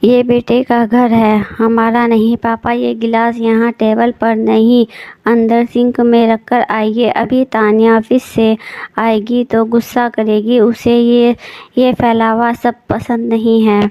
ये बेटे का घर है, हमारा नहीं। पापा, ये गिलास यहाँ टेबल पर नहीं, अंदर सिंक में रखकर आइए। अभी तान्या ऑफिस से आएगी तो गुस्सा करेगी। उसे ये फैलावा सब पसंद नहीं है।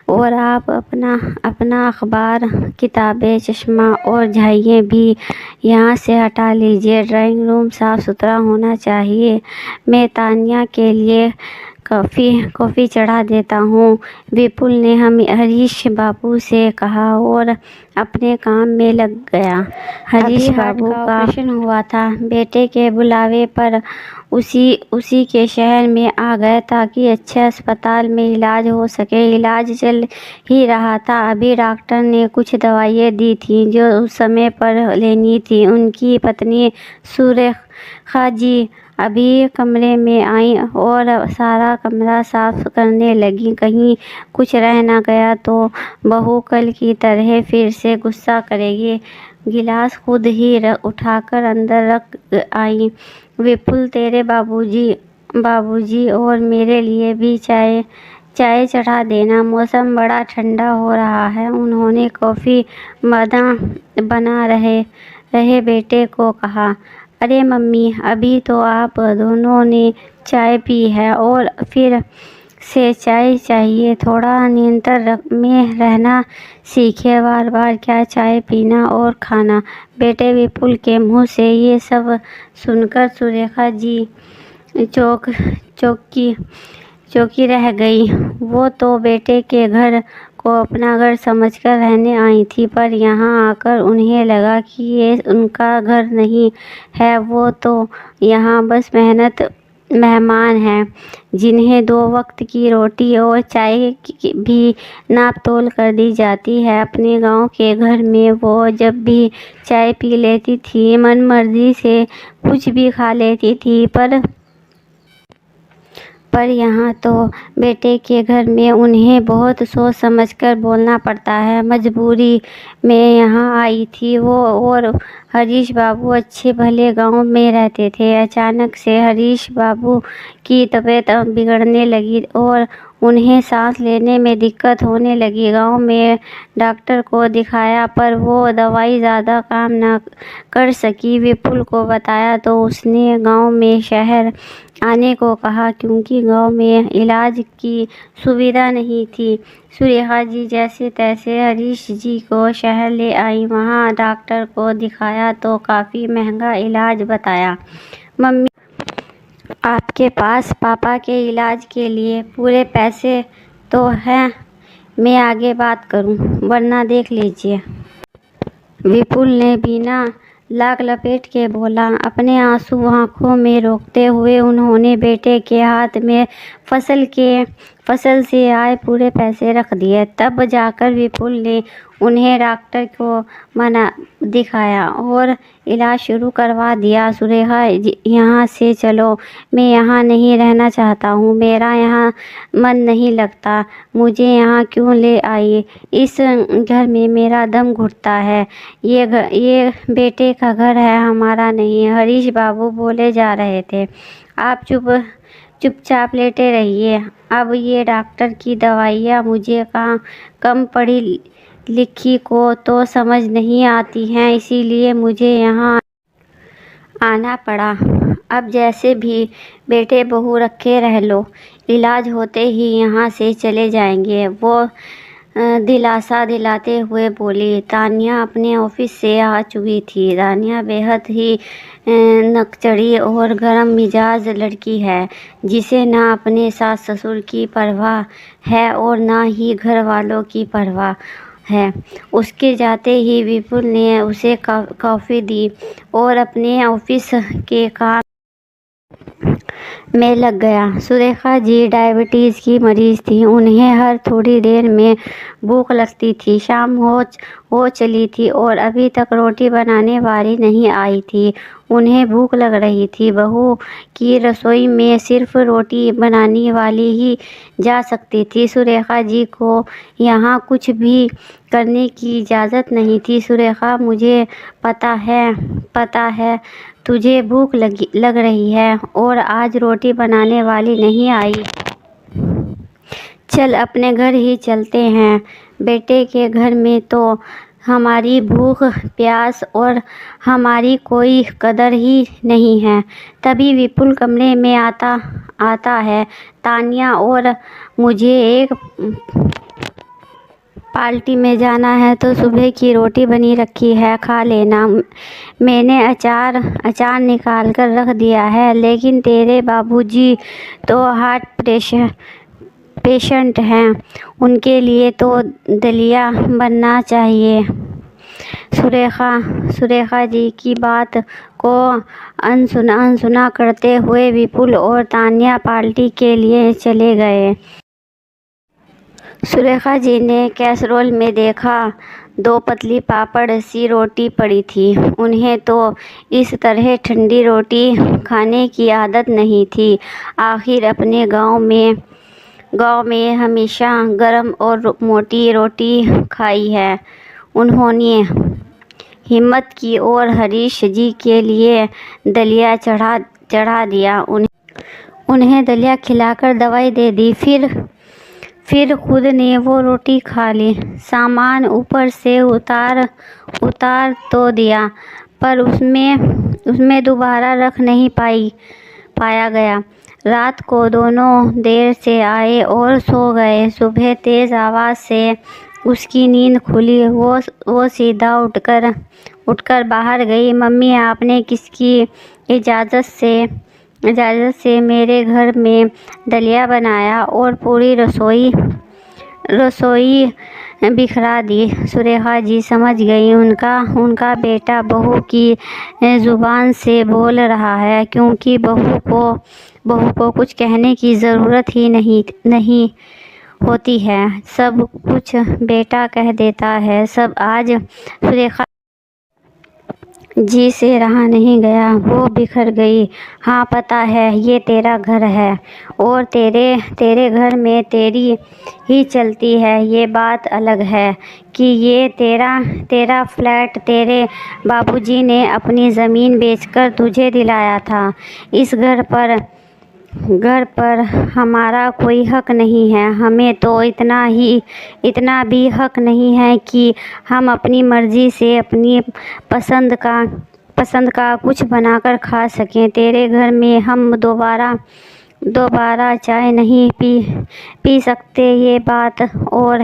और आप अपना अखबार, किताबें, चश्मा और झाइयाँ भी यहाँ से हटा लीजिए। ड्राइंग रूम साफ सुथरा होना चाहिए। मैं तान्या के लिए कॉफ़ी चढ़ा देता हूँ। विपुल ने हरीश बाबू से कहा और अपने काम में लग गया। हरीश बाबू का ऑपरेशन हुआ था। बेटे के बुलावे पर उसी के शहर में आ गए ताकि अच्छे अस्पताल में इलाज हो सके। इलाज चल ही रहा था। अभी डॉक्टर ने कुछ दवाइयाँ दी थी जो उस समय पर लेनी थी। उनकी पत्नी सुरेखा जी अभी कमरे में आई और सारा कमरा साफ करने लगी। कहीं कुछ रह ना गया तो बहू कल की तरह फिर से गुस्सा करेगी। गिलास खुद ही उठाकर अंदर रख आई। विपुल, तेरे बाबूजी और मेरे लिए भी चाय चढ़ा देना। मौसम बड़ा ठंडा हो रहा है। उन्होंने कॉफ़ी बना रहे बेटे को कहा, अरे मम्मी, अभी तो आप दोनों ने चाय पी है और फिर से चाय चाहिए। थोड़ा नियंत्रण में रहना सीखे। बार बार क्या चाय पीना और खाना। बेटे विपुल के मुंह से ये सब सुनकर सुरेखा जी चौकी रह गई। वो तो बेटे के घर को अपना घर समझकर रहने आई थी, पर यहाँ आकर उन्हें लगा कि ये उनका घर नहीं है। वो तो यहाँ बस मेहमान हैं जिन्हें 2 वक्त की रोटी और चाय भी नाप तोल कर दी जाती है। अपने गांव के घर में वो जब भी चाय पी लेती थी, मनमर्जी से कुछ भी खा लेती थी, पर यहाँ तो बेटे के घर में उन्हें बहुत सोच समझकर बोलना पड़ता है। मजबूरी में यहाँ आई थी वो। और हरीश बाबू अच्छे भले गांव में रहते थे। अचानक से हरीश बाबू की तबीयत बिगड़ने लगी और उन्हें सांस लेने में दिक्कत होने लगी। गांव में डॉक्टर को दिखाया पर वो दवाई ज़्यादा काम ना कर सकी। विपुल को बताया तो उसने गांव में शहर आने को कहा क्योंकि गांव में इलाज की सुविधा नहीं थी। सुरेखा जी जैसे तैसे हरीश जी को शहर ले आई। वहाँ डॉक्टर को दिखाया तो काफ़ी महंगा इलाज बताया। मम्मी, आपके पास पापा के इलाज के लिए पूरे पैसे तो हैं? मैं आगे बात करूं, वरना देख लीजिए। विपुल ने बिना लाग लपेट के बोला। अपने आंसू आंखों में रोकते हुए उन्होंने बेटे के हाथ में फसल से आए पूरे पैसे रख दिए। तब जाकर विपुल ने उन्हें डॉक्टर को दिखाया और इलाज शुरू करवा दिया। सुरेखा, यहाँ से चलो, मैं यहाँ नहीं रहना चाहता हूँ। मेरा यहाँ मन नहीं लगता। मुझे यहाँ क्यों ले आई? इस घर में मेरा दम घुटता है। ये बेटे का घर है, हमारा नहीं। हरीश बाबू बोले जा रहे थे। आप चुपचाप लेटे रहिए। अब ये डॉक्टर की दवाइयाँ मुझे कम पढ़ी लिखी को तो समझ नहीं आती हैं, इसीलिए मुझे यहाँ आना पड़ा। अब जैसे भी बेटे बहू रखे रह लो, इलाज होते ही यहाँ से चले जाएंगे। वो दिलासा दिलाते हुए बोली। तान्या अपने ऑफिस से आ चुकी थी। तान्या बेहद ही नकचड़ी और गर्म मिजाज लड़की है, जिसे ना अपने सास ससुर की परवाह है और ना ही घर वालों की परवाह है। उसके जाते ही विपुल ने उसे कॉफ़ी दी और अपने ऑफिस के काम में लग गया। सुरेखा जी डायबिटीज़ की मरीज़ थी। उन्हें हर थोड़ी देर में भूख लगती थी। शाम हो चली थी और अभी तक रोटी बनाने वाली नहीं आई थी। उन्हें भूख लग रही थी। बहू की रसोई में सिर्फ रोटी बनाने वाली ही जा सकती थी। सुरेखा जी को यहाँ कुछ भी करने की इजाज़त नहीं थी। सुरेखा, मुझे पता है तुझे भूख लग रही है और आज रोटी बनाने वाली नहीं आई। चल अपने घर ही चलते हैं। बेटे के घर में तो हमारी भूख प्यास और हमारी कोई कदर ही नहीं है। तभी विपुल कमरे में आता है। तानिया और मुझे एक पार्टी में जाना है तो सुबह की रोटी बनी रखी है, खा लेना। मैंने अचार निकाल कर रख दिया है, लेकिन तेरे बाबूजी तो हार्ट पेशेंट हैं, उनके लिए तो दलिया बनना चाहिए। सुरेखा जी की बात को अनसुना करते हुए विपुल और तानिया पार्टी के लिए चले गए। सुरेखा जी ने कैसरोल में देखा, 2 पतली पापड़ सी रोटी पड़ी थी। उन्हें तो इस तरह ठंडी रोटी खाने की आदत नहीं थी। आखिर अपने गांव में हमेशा गरम और मोटी रोटी खाई है। उन्होंने हिम्मत की और हरीश जी के लिए दलिया चढ़ा दिया। उन्हें दलिया खिलाकर दवाई दे दी। फिर खुद ने वो रोटी खा ली। सामान ऊपर से उतार तो दिया, पर उसमें दोबारा रख नहीं पाया गया। रात को दोनों देर से आए और सो गए। सुबह तेज आवाज़ से उसकी नींद खुली। वो सीधा उठकर बाहर गई। मम्मी, आपने किसकी इजाज़त से मेरे घर में दलिया बनाया और पूरी रसोई बिखरा दी। सुरेखा जी समझ गई, उनका बेटा बहू की ज़ुबान से बोल रहा है, क्योंकि बहू को कुछ कहने की ज़रूरत ही नहीं होती है। सब कुछ बेटा कह देता है। सब आज सुरेखा जी से रहा नहीं गया। वो बिखर गई। हाँ, पता है, ये तेरा घर है और तेरे घर में तेरी ही चलती है। ये बात अलग है कि ये तेरा फ्लैट तेरे बाबूजी ने अपनी ज़मीन बेचकर तुझे दिलाया था। इस घर पर हमारा कोई हक नहीं है। हमें तो इतना भी हक नहीं है कि हम अपनी मर्ज़ी से अपनी पसंद का कुछ बनाकर खा सकें। तेरे घर में हम दोबारा चाय नहीं पी सकते। ये बात और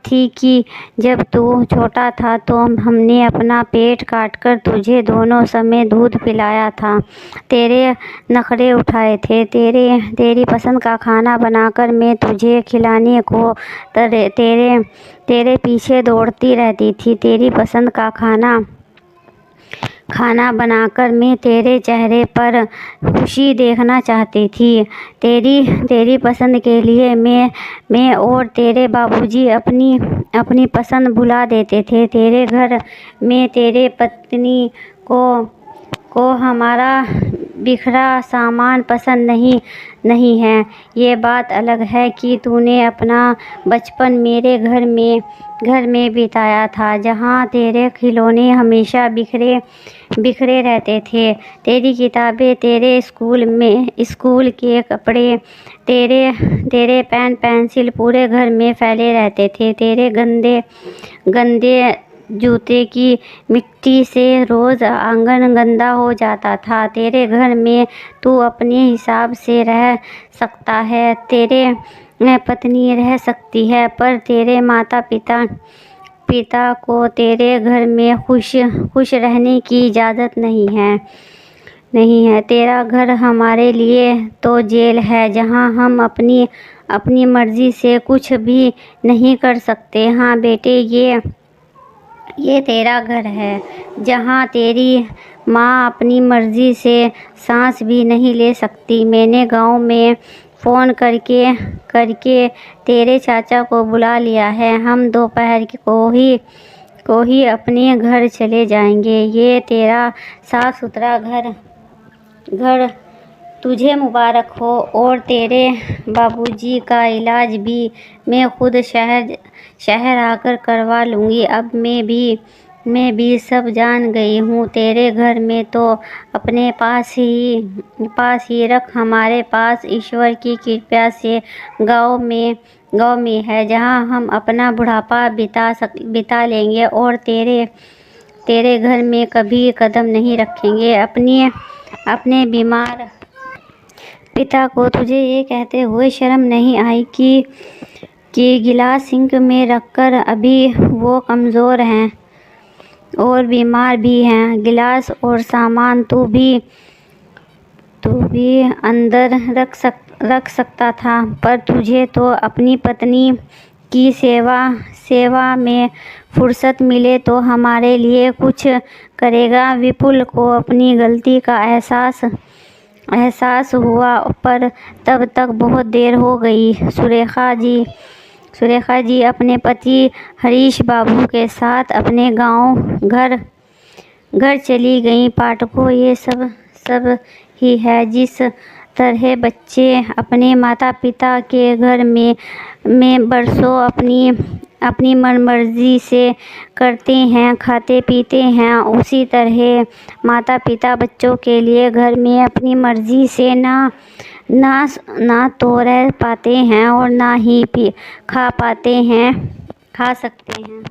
थी कि जब तू छोटा था तो हमने अपना पेट काटकर तुझे दोनों समय दूध पिलाया था, तेरे नखरे उठाए थे। तेरी पसंद का खाना बनाकर मैं तुझे खिलाने को तेरे पीछे दौड़ती रहती थी। तेरी पसंद का खाना बनाकर मैं तेरे चेहरे पर खुशी देखना चाहती थी। तेरी पसंद के लिए मैं और तेरे बाबूजी अपनी पसंद भुला देते थे। तेरे घर में तेरे पत्नी को हमारा बिखरा सामान पसंद नहीं है। ये बात अलग है कि तूने अपना बचपन मेरे घर में बिताया था, जहाँ तेरे खिलौने हमेशा बिखरे रहते थे। तेरी किताबें, तेरे स्कूल के कपड़े, तेरे पेन पेंसिल पूरे घर में फैले रहते थे। तेरे गंदे जूते की मिट्टी से रोज़ आंगन गंदा हो जाता था। तेरे घर में तू अपने हिसाब से रह सकता है, तेरे पत्नी रह सकती है, पर तेरे माता पिता को तेरे घर में खुश रहने की इजाज़त नहीं है। तेरा घर हमारे लिए तो जेल है, जहाँ हम अपनी मर्ज़ी से कुछ भी नहीं कर सकते। हाँ बेटे, ये तेरा घर है, जहाँ तेरी माँ अपनी मर्ज़ी से सांस भी नहीं ले सकती। मैंने गांव में फ़ोन करके तेरे चाचा को बुला लिया है। हम दोपहर को ही अपने घर चले जाएंगे। ये तेरा साफ़ सुथरा घर तुझे मुबारक हो, और तेरे बाबूजी का इलाज भी मैं खुद शहर आकर करवा लूँगी। अब मैं भी मैं भी सब जान गई हूँ। तेरे घर में तो अपने पास ही रख। हमारे पास ईश्वर की कृपा से गाँव में है जहाँ हम अपना बुढ़ापा बिता लेंगे और तेरे घर में कभी कदम नहीं रखेंगे। अपने बीमार पिता को तुझे ये कहते हुए शर्म नहीं आई कि गिलास सिंक में रखकर? अभी वो कमज़ोर हैं और बीमार भी हैं। गिलास और सामान तू भी अंदर रख सकता था, पर तुझे तो अपनी पत्नी की सेवा में फुर्सत मिले तो हमारे लिए कुछ करेगा। विपुल को अपनी गलती का एहसास हुआ, पर तब तक बहुत देर हो गई। सुरेखा जी अपने पति हरीश बाबू के साथ अपने घर चली गईं। पाठकों, ये सब ही है जिस तरह बच्चे अपने माता पिता के घर में बरसों अपनी मनमर्जी से करते हैं, खाते पीते हैं, उसी तरह माता पिता बच्चों के लिए घर में अपनी मर्जी से ना तो रह पाते हैं और ना ही खा सकते हैं।